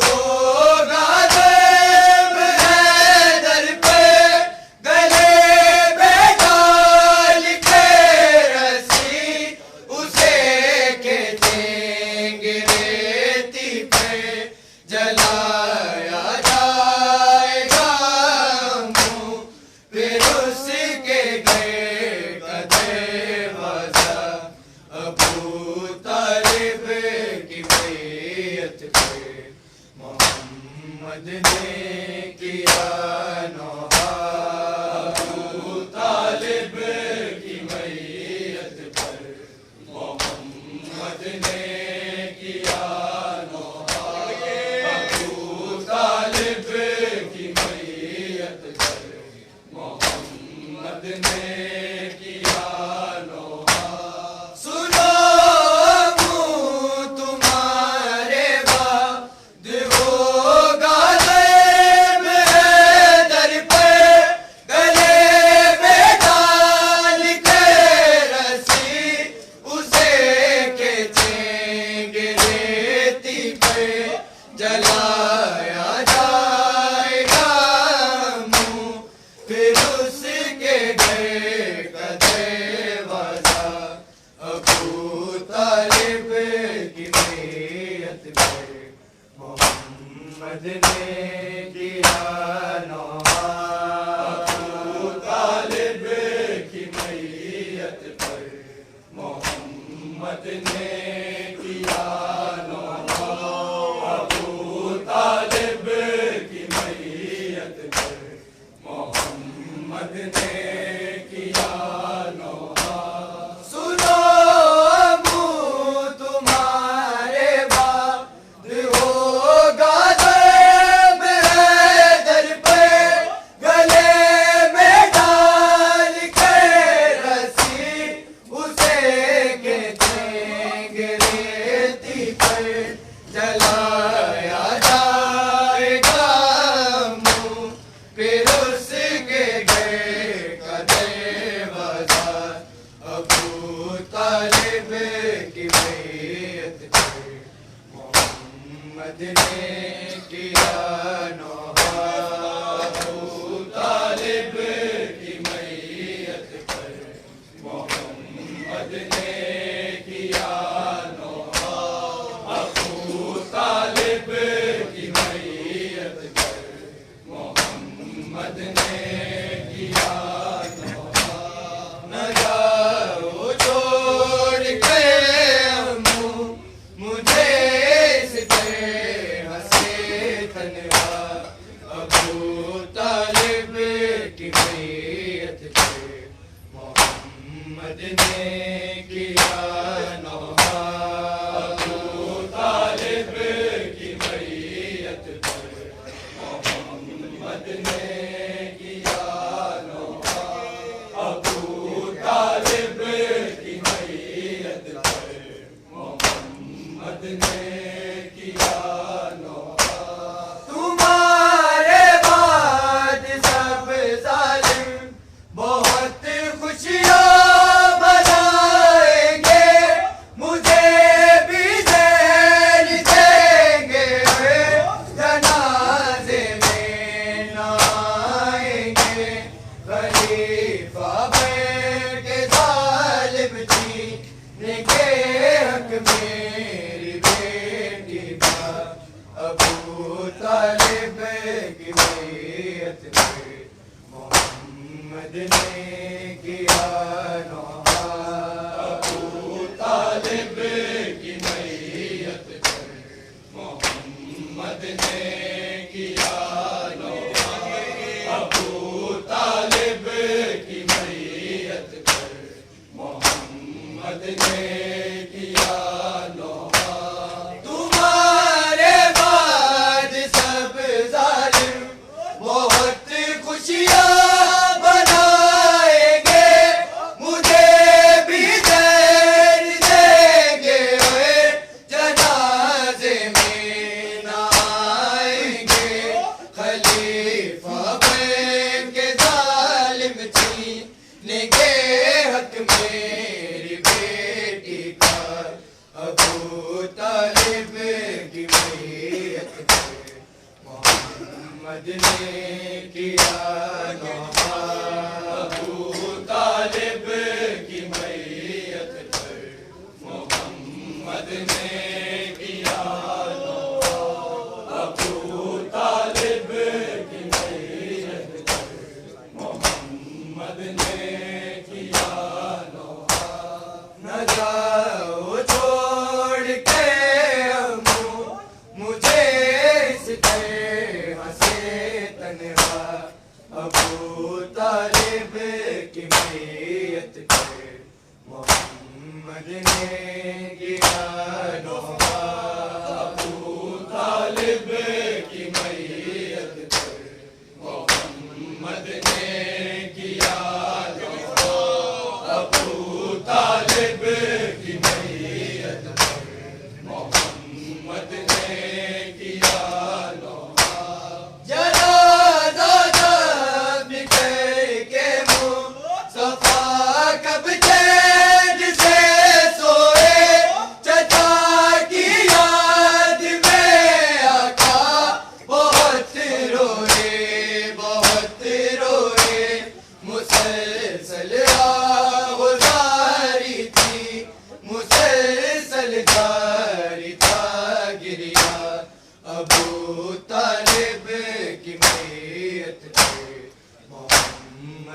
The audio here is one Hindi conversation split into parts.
होगा देव हैदर ने किया नौहा। सुनो मुँह तुम्हारे बाद होगा ज़ैब दर पे, गले में डाल के रस्सी उसे खींचेंगे रेती पे, जलाया जाएगा मुँह फिर उसके घर का दरवाजा। अबू तालिब की मैयत पर मोहम्मद ने किया नौहा। अबू तालिब की मैयत पर मोहम्मद ने किया नौहा। अबू तालिब की मैयत पर मोहम्मद ने किया नौहा। सुनो मुँह तुम्हारे बाद होगा ज़ैब दर पे, गले में डाल के रस्सी उसे खींचेंगे रेती पर, जलाया जाएगा मुँह फिर उसके घर का दरवाजा। अबू तालिब की मैयत पर मोहम्मद ने किया नौहा। अबू तालिब की मैयत पर मोहम्मद ने किया नौहा। अबू तालिब की मैयत पर मोहम्मद ने किया नौहा। न जाओ छोड़ के मुँह मुझे इस तरह से तन्हा। अबू तालिब की मैयत पर मोहम्मद ने किया नौहा। अबू तालिब की मैयत पर मोहम्मद ने किया नौहा। अबू तालिब की मैयत पर मोहम्मद ने किया नौहा। तुम्हारे बाद सब जालिम बहुत खुशियाँ मनाएंगे, मुझे भी जेल देंगे, जनाजे में न आएंगे। खलीफा बन के जालिम छीनेंगे हक मेरी बेटी का। अबू तालिब की मैयत पर मोहम्मद ने किया नौहा। अबू तालिब की मैयत पर मोहम्मद ने किया नौहा। अबू तालिब की मैयत पर मोहम्मद ने किया नौहा। तुम्हारे बाद सब जालिम बहुत खुशियाँ मनाएंगे, मुझे भी जेल देंगे, जनाजे में न आएंगे। खलीफा बन के जालिम छीनेंगे हक मेरी बेटी का। अबू तालिब की मैयत पर मोहम्मद ने किया नौहा। अबू तालिब की मैयत पर मोहम्मद ने किया नौहा। अबू तालिब की मैयत पर मोहम्मद ने किया नौहा। न जाओ छोड़ के मुँह मुझे इस तरह से तन्हा। अबू तालिब की मैयत पर मोहम्मद ने किया नौहा। अबू तालिब की मैयत पर मोहम्मद ने किया नौहा।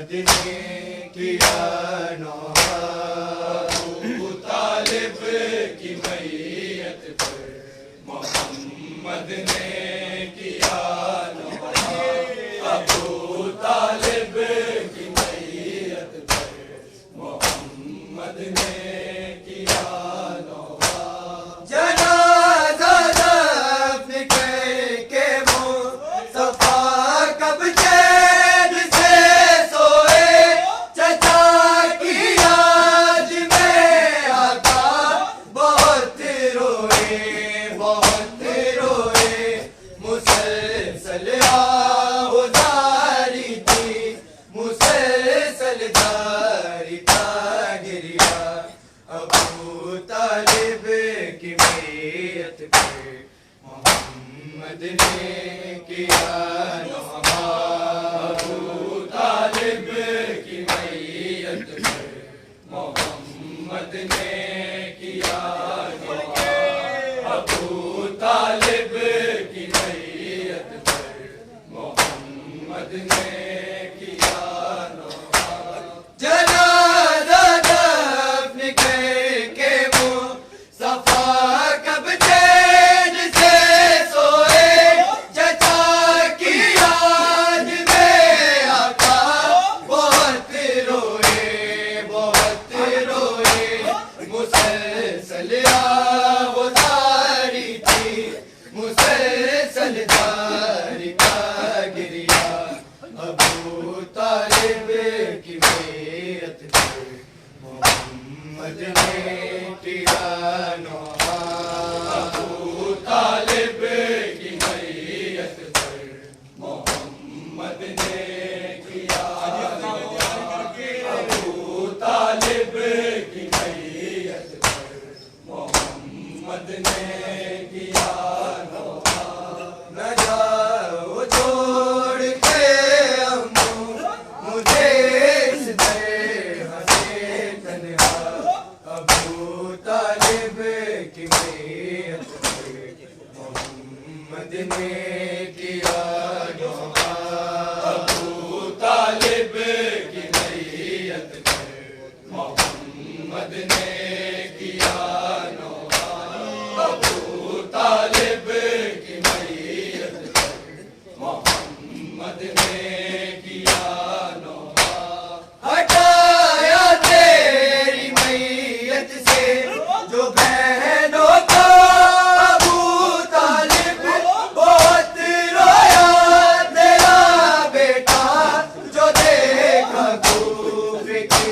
मोहम्मद ने किया नौहा, अबू तालिब की मैयत पर मोहम्मद ने किया नौहा, अबू तालिब की मैयत पर मोहम्मद ने किया नौहा। जनाज़ा दफ़न करके मुस्तफ़ा कब चैन से सोए, चचा की याद में आका बहुत रोए, बहुत रोए। मुसलसल आहुजारी थी, मुसलसल जारी था गिरिया, अबू तालिब की मैयत पे मोहम्मद ने किया नौहा, अबू तालिब की मैयत पे मोहम्मद ने किया नौहा, अबू तालिब की मैयत पे मोहम्मद ने किया नौहा। जनाज़ा दफ़न करके मुस्तफ़ा कब चैन से सोए, चचा की याद में आका बहुत रोए, बहुत रोए। मुसलसल आहुजारी थी, मुसलसल जारी था गिरिया, अबू तालिब की मैयत पे मोहम्मद ने किया नौहा, अबू तालिब की मैयत पर मोहम्मद ने किया नौहा, अबू तालिब की मैयत पर मोहम्मद ने किया नौहा। न जाओ छोड़ के अम्मू मुझे इस तरह से तन्हा, अबू तालिब की मैयत पे मोहम्मद ने किया नौहा, अबू तालिब की मैयत पे मोहम्मद ने किया नौहा, अबू तालिब की मैयत पे मोहम्मद ने किया नौहा। हटाया तेरी मैयत से जो बहनों को अबू तालिब बहुत रोया, तेरा बेटा जो देखा कुफ्र की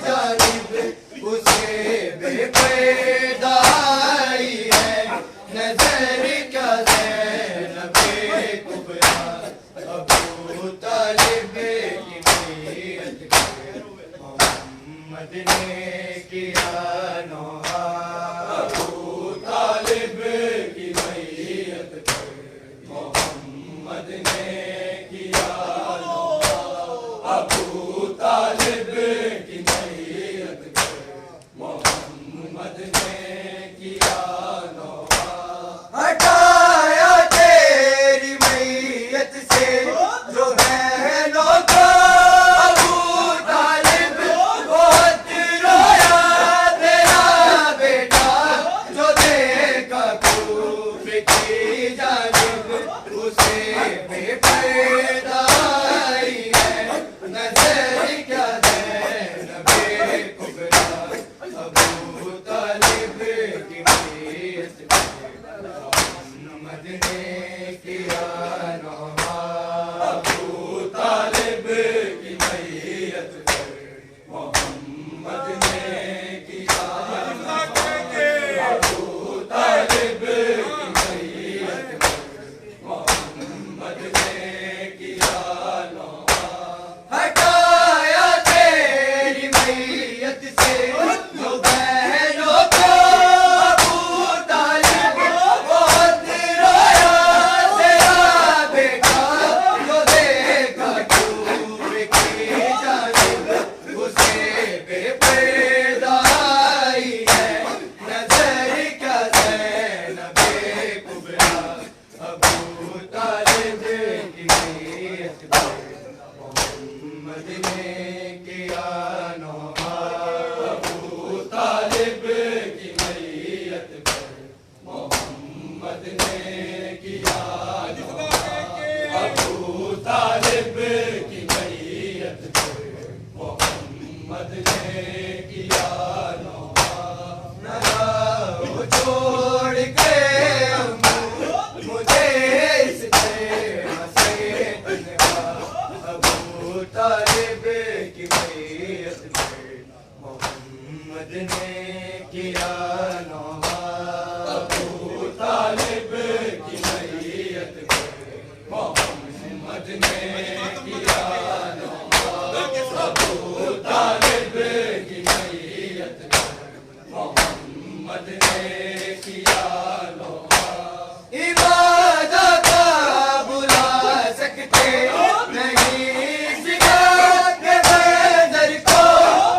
जानिब, उसे बेपर्दा आई है नजर क्या ज़ैनबे कुबरा, अबू तालिब की मैयत पे मोहम्मद ने किया नौहा, अबू तालिब की मैयत पे मोहम्मद ने किया नौहा, अबू तालिब की मैयत पे मोहम्मद ने किया नौहा। हटाया तेरी मैयत से जो बहनों को अबू तालिब बहुत रोया, तेरा बेटा तालिब की मैयत पे मोहम्मद ने किया नौहा। अबू तालिब की मैयत पे मोहम्मद ने किया नौहा। अबू तालिब की मैयत पे मोहम्मद ने किया नौहा। इबादत बुला सकते नहीं सिवा के बेदर को,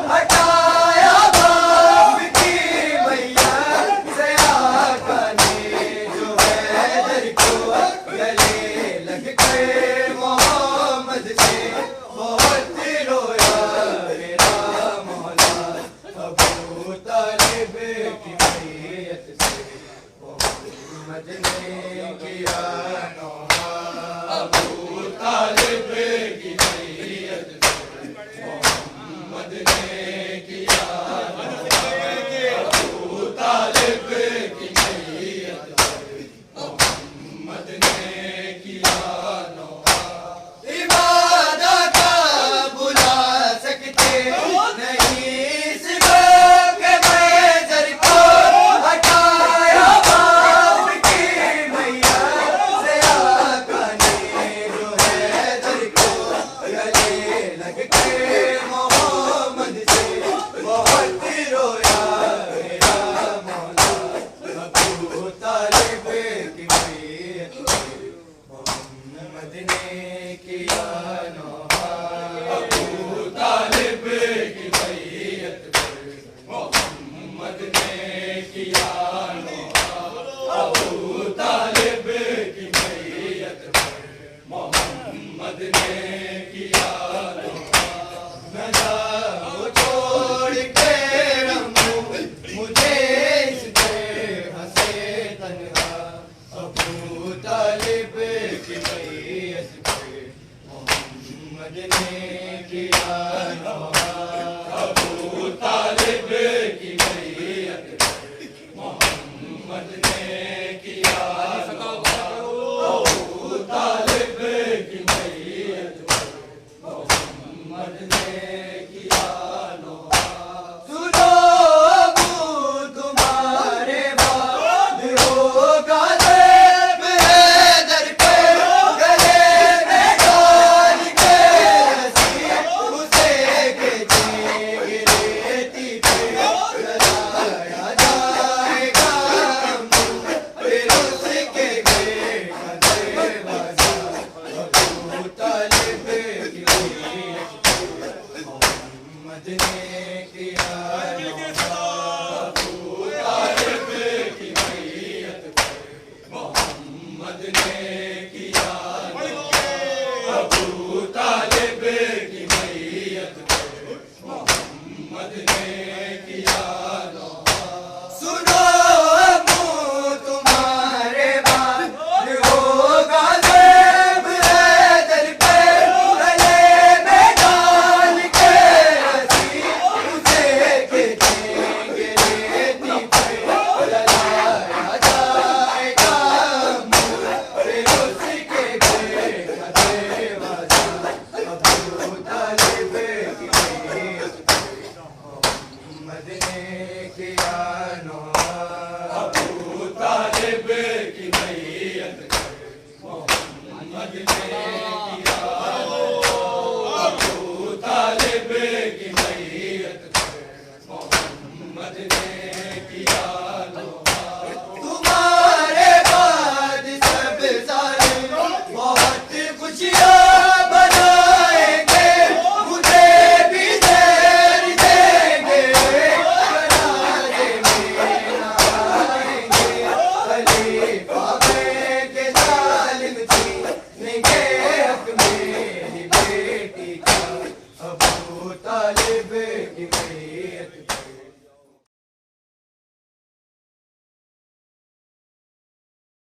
हटाया बाप की मैया से आका ने जो बेदर को। गले लग के मोहम्मद से बहुत रोया मेरा मौला। अबू तालिब की मैयत से मोहम्मद ने किया नौहा। अबू तालिब की मैयत पे मोहम्मद ने किया नौहा। अबू तालिब की मैयत पे मोहम्मद ने किया नौहा। इबादत बुला सकते नहीं सिवा के बेदर को, हटाया बाप की मैया से आका ने जो हैदर को। गले लग के मोहम्मद से बहुत रोया मेरा मौला। अबू तालिब की मैयत पे मोहम्मद ने किया नौहा। अबू तालिब की मैयत पे मोहम्मद ने किया नौहा। अबू तालिब की मैयत पे मोहम्मद ने किया नौहा। न जाओ छोड़ के रमू मुझे इस जगह से तन्हा। अबू तालिब की मैयत पे मोहम्मद ने किया नौहा। अबू तालिब की मैयत पे मोहम्मद ने किया नौहा। अबू तालिब की मैयत पे मोहम्मद ने